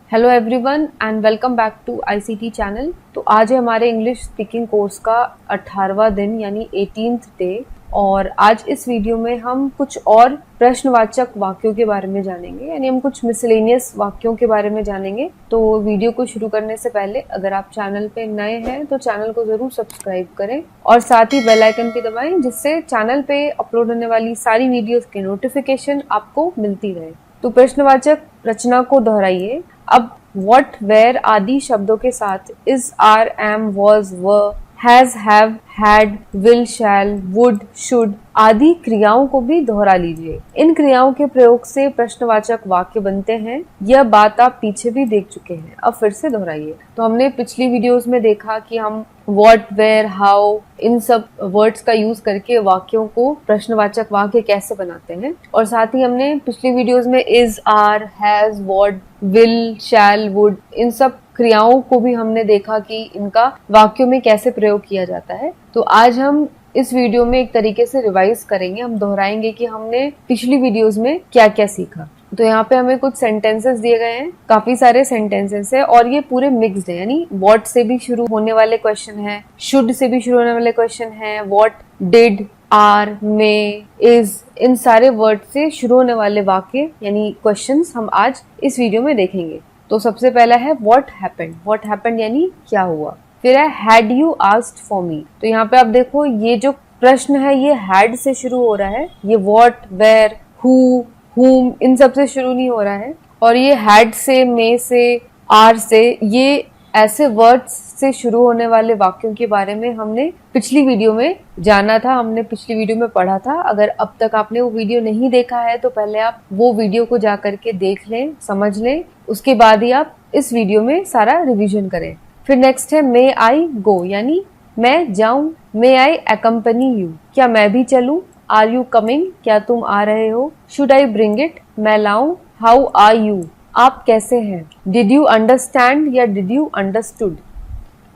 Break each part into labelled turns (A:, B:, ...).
A: Hello everyone and welcome back to ICT channel. तो आज है हमारे इंग्लिश स्पीकिंग कोर्स का 18वां दिन यानी 18th डे। और आज इस वीडियो में हम कुछ और प्रश्नवाचक वाक्यों के बारे में जानेंगे, यानी हम कुछ मिसलेनियस वाक्यों के बारे में जानेंगे। तो वीडियो को शुरू करने से पहले अगर आप चैनल पे नए हैं तो चैनल को जरूर सब्सक्राइब करें और साथ ही बेल आइकन भी दबाएं, जिससे चैनल पे अपलोड होने वाली सारी वीडियोस की नोटिफिकेशन आपको मिलती रहे। तो प्रश्नवाचक रचना को दोहराइए। अब व्हाट, वेयर आदि शब्दों के साथ is, are, am, was, were, has, have, had, will, shall, would, should आदि क्रियाओं को भी दोहरा लीजिए। इन क्रियाओं के प्रयोग से प्रश्नवाचक वाक्य बनते हैं। यह बात आप पीछे भी देख चुके हैं, अब फिर से दोहराइए। तो हमने पिछली वीडियोस में देखा कि हम व्हाट, वेयर, हाउ इन सब वर्ड्स का यूज करके वाक्यों को प्रश्नवाचक वाक्य कैसे बनाते हैं, और साथ ही हमने पिछली वीडियोस में is, are, has, what, will, shall, would इन सब क्रियाओं को भी हमने देखा कि इनका वाक्यों में कैसे प्रयोग किया जाता है। तो आज हम इस वीडियो में एक तरीके से रिवाइज करेंगे, हम दोहराएंगे कि हमने पिछली वीडियोस में क्या क्या सीखा। तो यहाँ पे हमें कुछ सेंटेंसेस दिए गए हैं, काफी सारे सेंटेंसेस है और ये पूरे मिक्स्ड है, यानी व्हाट से भी शुरू होने वाले क्वेश्चन है, शुड से भी शुरू होने वाले क्वेश्चन है, what, did, are, may, is इन सारे वर्ड से शुरू होने वाले वाक्य यानी क्वेश्चंस हम आज इस वीडियो में देखेंगे। तो सबसे पहला है व्हाट हैपेंड। व्हाट हैपेंड यानी क्या हुआ। फिर है had you asked for me. तो यहाँ पे आप देखो ये जो प्रश्न है ये हैड से शुरू हो रहा है, ये व्हाट, वेयर, हु, whom इन सब से शुरू नहीं हो रहा है। और ये हैड से, मे से, आर से, ये ऐसे वर्ड्स से शुरू होने वाले वाक्यों के बारे में हमने पिछली वीडियो में जाना था, हमने पिछली वीडियो में पढ़ा था। अगर अब तक आपने वो वीडियो नहीं देखा है तो पहले आप वो वीडियो को जा करके देख लें, समझ लें, उसके बाद ही आप इस वीडियो में सारा रिवीजन करें। फिर नेक्स्ट है मे आई गो, यानी मैं जाऊं। मे आई अकम्पनी यू, क्या मैं भी चलूं। आर यू कमिंग, क्या तुम आ रहे हो। शुड आई ब्रिंग इट, मैं लाऊं। हाउ आर यू, आप कैसे हैं। डिड यू अंडरस्टैंड या डिड यू अंडरस्टूड।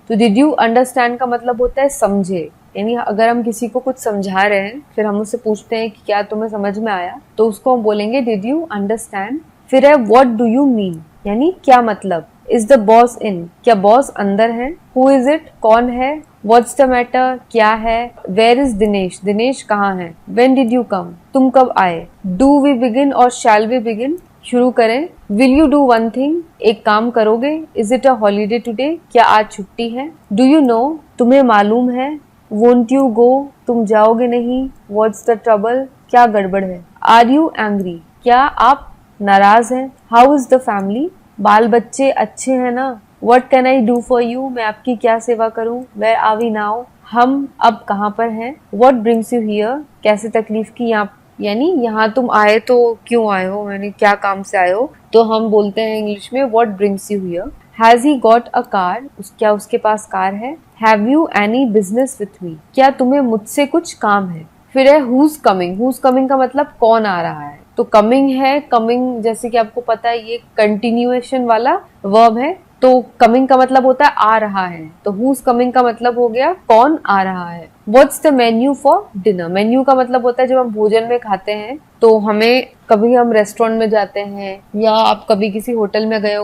A: तो डिड यू अंडरस्टैंड का मतलब होता है समझे, यानी अगर हम किसी को कुछ समझा रहे हैं फिर हम उससे पूछते हैं कि क्या तुम्हें समझ में आया, तो उसको हम बोलेंगे डिड यू अंडरस्टैंड। फिर है व्हाट डू यू मीन, यानी क्या मतलब। इज द बॉस इन, क्या बॉस अंदर है। हु इज इट, कौन है। व्हाट्स द मैटर, क्या है। वेयर इज दिनेश, दिनेश कहाँ है। व्हेन डिड यू कम, तुम कब आए। डू वी बिगिन और शैल वी बिगिन, शुरू करें। Will you do one thing, एक काम करोगे। Is it a holiday today, क्या आज छुट्टी है। डू यू नो, तुम्हें मालूम है। वोंट यू गो, तुम जाओगे नहीं। व्हाट्स द ट्रबल, क्या गड़बड़ है। आर यू एंग्री, क्या आप नाराज हैं। हाउ इज द फैमिली, बाल बच्चे अच्छे हैं ना। What can I do for you, मैं आपकी क्या सेवा करूं। वेयर आर वी नाउ, हम अब कहाँ पर हैं। व्हाट ब्रिंग्स यू हियर, कैसे तकलीफ की यहाँ, यानी यहाँ तुम आए तो क्यों आए हो, यानी क्या काम से आए हो। तो हम बोलते हैं इंग्लिश में what brings you here. Has he got a car, क्या उसके पास कार है। Have you any business with me, क्या तुम्हें मुझसे कुछ काम है। फिर है हुज कमिंग। हुज कमिंग का मतलब कौन आ रहा है। तो कमिंग है, कमिंग जैसे कि आपको पता है ये कंटिन्यूएशन वाला वर्ब है, तो कमिंग का मतलब होता है आ रहा है। तो हुज कमिंग का मतलब हो गया कौन आ रहा है। What's the menu for dinner. Menu का मतलब होता है जब हम भोजन में खाते हैं तो हमें, कभी हम रेस्टोरेंट में जाते हैं या आप कभी किसी होटल में गए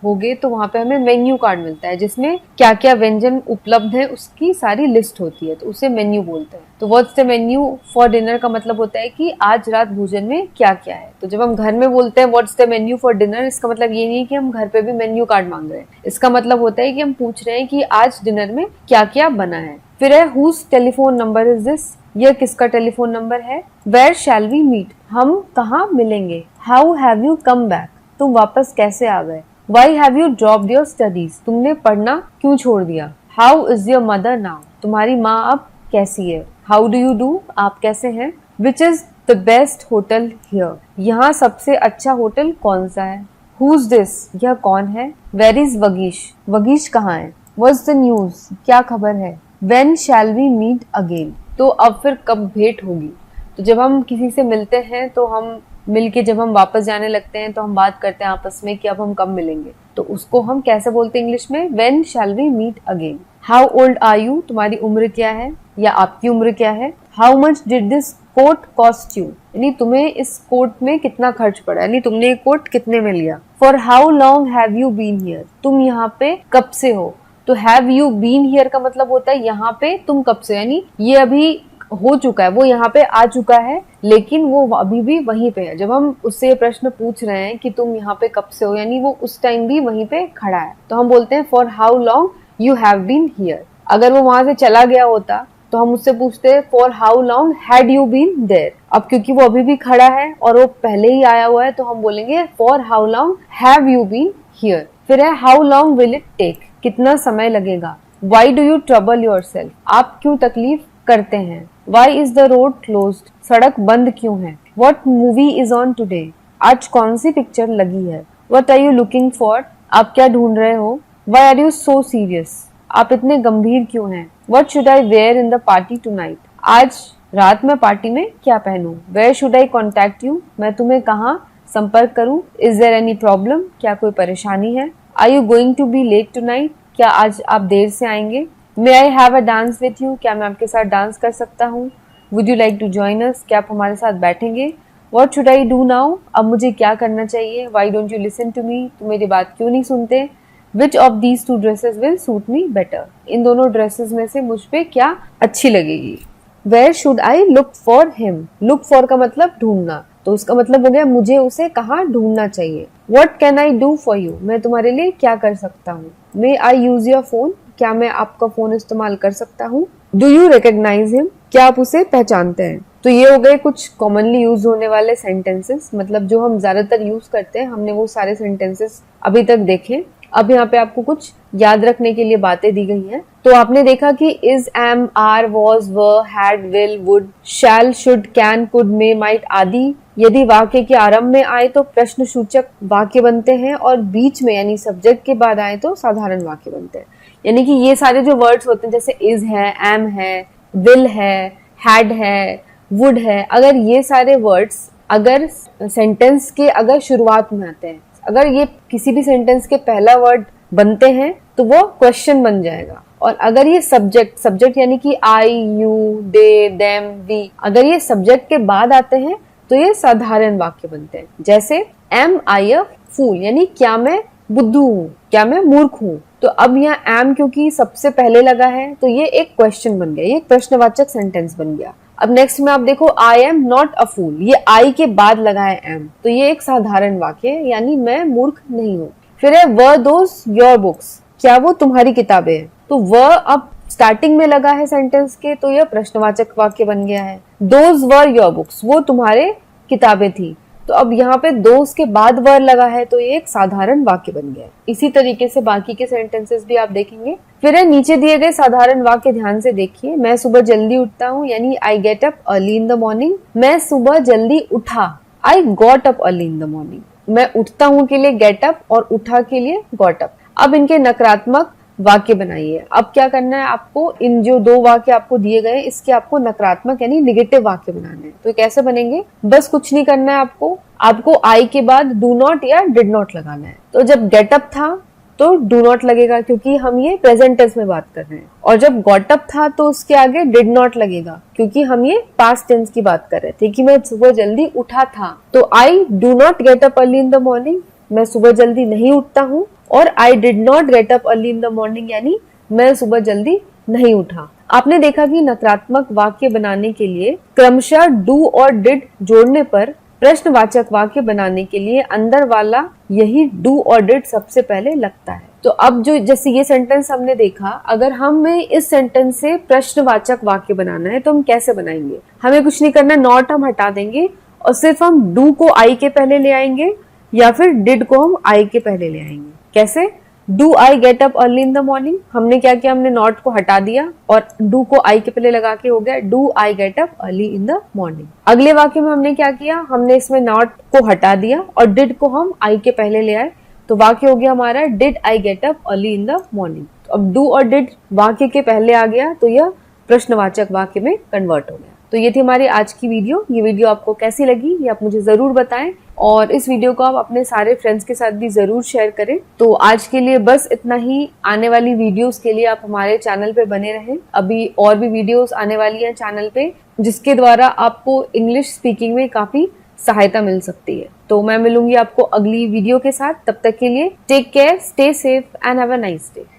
A: होगे तो वहां पे हमें मेन्यू कार्ड मिलता है जिसमें क्या क्या व्यंजन उपलब्ध है उसकी सारी लिस्ट होती है, तो उसे मेन्यू बोलते हैं। तो what's the menu for dinner का मतलब होता है कि आज रात भोजन में क्या क्या है। तो जब हम घर में बोलते हैं what's the menu for dinner, इसका मतलब ये नहीं कि हम घर पे भी मेन्यू कार्ड मांग रहे हैं, इसका मतलब होता है कि हम पूछ रहे हैं कि आज डिनर में क्या क्या बना है। फिर है whose telephone number is this, यह किसका टेलीफोन नंबर है। वेयर शैल वी मीट, हम कहाँ मिलेंगे। How have you come back, तुम वापस कैसे आ गए। Why have you dropped your studies, तुमने पढ़ना क्यों छोड़ दिया। How is your mother now, तुम्हारी माँ अब कैसी है। हाउ डू यू डू, आप कैसे हैं। Which is the best hotel here, यहाँ सबसे अच्छा होटल कौन सा है। हुज दिस, यह कौन है। वेर इज वगीश, वगीश कहाँ है। व्हाट्स द न्यूज, क्या खबर है। When shall we meet again, तो अब फिर कब भेंट होगी। तो जब हम किसी से मिलते हैं तो हम मिलके जब हम वापस जाने लगते हैं तो हम बात करते हैं आपस में कि अब हम कब मिलेंगे, तो उसको हम कैसे बोलते हैं इंग्लिश में, When shall we meet again। How old are you, तुम्हारी उम्र क्या है या आपकी उम्र क्या है। How much did this coat cost you, यानी तुम्हें इस कोट में कितना खर्च पड़ा, यानी तुमने ये कोट कितने में लिया। For how long have you been here, तुम यहाँ पे कब से हो। तो हैव यू बीन हियर का मतलब होता है यहाँ पे तुम कब से, यानी ये अभी हो चुका है, वो यहाँ पे आ चुका है लेकिन वो अभी भी वहीं पे है। जब हम उससे ये प्रश्न पूछ रहे हैं कि तुम यहाँ पे कब से हो, यानी वो उस टाइम भी वहीं पे खड़ा है, तो हम बोलते हैं for how long you have been here. अगर वो वहां से चला गया होता तो हम उससे पूछते हैं for how long had you been there. अब क्योंकि वो अभी भी खड़ा है और वो पहले ही आया हुआ है तो हम बोलेंगे for how long have you been here. फिर है how long will it take, कितना समय लगेगा। Why do you trouble yourself, आप क्यों तकलीफ करते हैं। Why is the road closed, सड़क बंद क्यों है। What movie is on today, आज कौन सी पिक्चर लगी है। What are you looking for, आप क्या ढूंढ रहे हो। Why are you so serious, आप इतने गंभीर क्यों हैं। What should I wear in the party tonight, आज रात में पार्टी में क्या पहनूं। Where should I contact you, मैं तुम्हें कहाँ संपर्क करूं। इज देयर एनी प्रॉब्लम, क्या कोई परेशानी है। Are you going to be late tonight, क्या आज आप देर से आएंगे। May I have a dance with you, क्या मैं आपके साथ डांस कर सकता हूँ। Would you like to join us, क्या आप हमारे साथ बैठेंगे। What should I do now, अब मुझे क्या करना चाहिए। Why don't you listen to me, तुम मेरी बात क्यों नहीं सुनते। Which of these to dresses will suit me better, इन दोनों ड्रेसेस में से मुझ पे क्या अच्छी लगेगी। Where should I look for him, look for का मतलब ढूंढना, तो उसका मतलब हो गया मुझे उसे कहाँ ढूंढना चाहिए। What can I do for you, मैं तुम्हारे लिए क्या कर सकता हूँ। मे आई यूज योर फोन, क्या मैं आपका फोन इस्तेमाल कर सकता हूँ। डू यू रिकॉग्नाइज हिम, क्या आप उसे पहचानते हैं। तो ये हो गए कुछ कॉमनली यूज होने वाले सेंटेंसेस, मतलब जो हम ज्यादातर यूज करते हैं, हमने वो सारे सेंटेंसेस अभी तक देखे। अब यहाँ पे आपको कुछ याद रखने के लिए बातें दी गई हैं। तो आपने देखा कि is, am, are, was, were, had, will, would, shall, should, can, could, may, might आदि यदि वाक्य के आरंभ में आए तो प्रश्न सूचक वाक्य बनते हैं और बीच में यानी सब्जेक्ट के बाद आए तो साधारण वाक्य बनते हैं। यानी कि ये सारे जो वर्ड्स होते हैं जैसे इज है, एम है, विल है, हैड है, वुड है, अगर ये सारे वर्ड्स अगर सेंटेंस के अगर शुरुआत में आते हैं, अगर ये किसी भी सेंटेंस के पहला वर्ड बनते हैं तो वो क्वेश्चन बन जाएगा। और अगर ये सब्जेक्ट यानी कि आई, यू, दे, देम, वी, अगर ये सब्जेक्ट के बाद आते हैं तो ये साधारण वाक्य बनते हैं। जैसे एम आई अ फूल, यानी क्या मैं बुद्धू हूँ, क्या मैं मूर्ख हूँ। तो अब यहाँ एम क्योंकि सबसे पहले लगा है तो ये एक क्वेश्चन बन गया, ये एक प्रश्नवाचक सेंटेंस बन गया। अब नेक्स्ट में आप देखो आई एम नॉट अ फूल, ये आई के बाद लगा है एम, तो ये एक साधारण वाक्य है, यानी मैं मूर्ख नहीं हूँ। फिर है वर दोज योर बुक्स, क्या वो तुम्हारी किताबें हैं। तो वर अब स्टार्टिंग में लगा है सेंटेंस के तो यह प्रश्नवाचक वाक्य बन गया है। दोज वर योर बुक्स, वो तुम्हारे किताबें थी। तो अब यहाँ पे दोज के बाद वर लगा है तो ये एक साधारण वाक्य बन गया। इसी तरीके से बाकी के सेंटेंसेस भी आप देखेंगे। फिर है नीचे दिए गए साधारण वाक्य, ध्यान से देखिए। मैं सुबह जल्दी उठता हूँ, यानी I get up early in the morning. मैं सुबह जल्दी उठा, I got up early in the morning. मैं उठता हूँ के लिए गेट अप और उठा के लिए गॉट अप। अब इनके नकारात्मक वाक्य बनाइए। अब क्या करना है आपको, इन जो दो वाक्य आपको दिए गए इसके आपको नकारात्मक यानी निगेटिव वाक्य बनाने हैं। तो कैसे बनेंगे, बस कुछ नहीं करना है आपको आई के बाद डू नॉट या डिड नॉट लगाना है। तो जब गेट अप था तो डू नॉट लगेगा क्योंकि हम ये प्रेजेंट टेंस में बात कर रहे हैं, और जब गॉट अप था तो उसके आगे डिड नॉट लगेगा क्योंकि हम ये पास्ट टेंस की बात कर रहे थे कि मैं सुबह जल्दी उठा था। तो I do not get up early in the morning, मैं सुबह जल्दी नहीं उठता हूँ। और I did not get up early in the morning, यानी मैं सुबह जल्दी नहीं उठा। आपने देखा कि नकारात्मक वाक्य बनाने के लिए क्रमशः डू और डिड जोड़ने पर प्रश्नवाचक वाक्य बनाने के लिए अंदर वाला यही डू और डिड सबसे पहले लगता है। तो अब जो जैसे ये सेंटेंस हमने देखा, अगर हमें इस सेंटेंस से प्रश्नवाचक वाक्य बनाना है तो हम कैसे बनाएंगे, हमें कुछ नहीं करना, नॉट हम हटा देंगे और सिर्फ हम डू को आई के पहले ले आएंगे या फिर डिड को हम आई के पहले ले आएंगे। कैसे, do I get up early in the morning, हमने क्या किया, हमने नॉट को हटा दिया और डू को आई के पहले लगा के हो गया do I get up early in the morning. अगले वाक्य में हमने क्या किया, हमने इसमें नॉट को हटा दिया और डिड को हम आई के पहले ले आए, तो वाक्य हो गया हमारा did I get up early in the morning. तो अब डू और डिड वाक्य के पहले आ गया तो यह प्रश्नवाचक वाक्य में कन्वर्ट हो गया। तो ये थी हमारी आज की वीडियो। ये वीडियो आपको कैसी लगी ये आप मुझे जरूर बताएं और इस वीडियो को आप अपने सारे फ्रेंड्स के साथ भी जरूर शेयर करें। तो आज के लिए बस इतना ही। आने वाली वीडियोस के लिए आप हमारे चैनल पे बने रहें, अभी और भी वीडियोस आने वाली हैं चैनल पे। जिसके द्वारा आपको इंग्लिश स्पीकिंग में काफी सहायता मिल सकती है। तो मैं मिलूंगी आपको अगली वीडियो के साथ। तब तक के लिए take care, stay safe and have a nice day.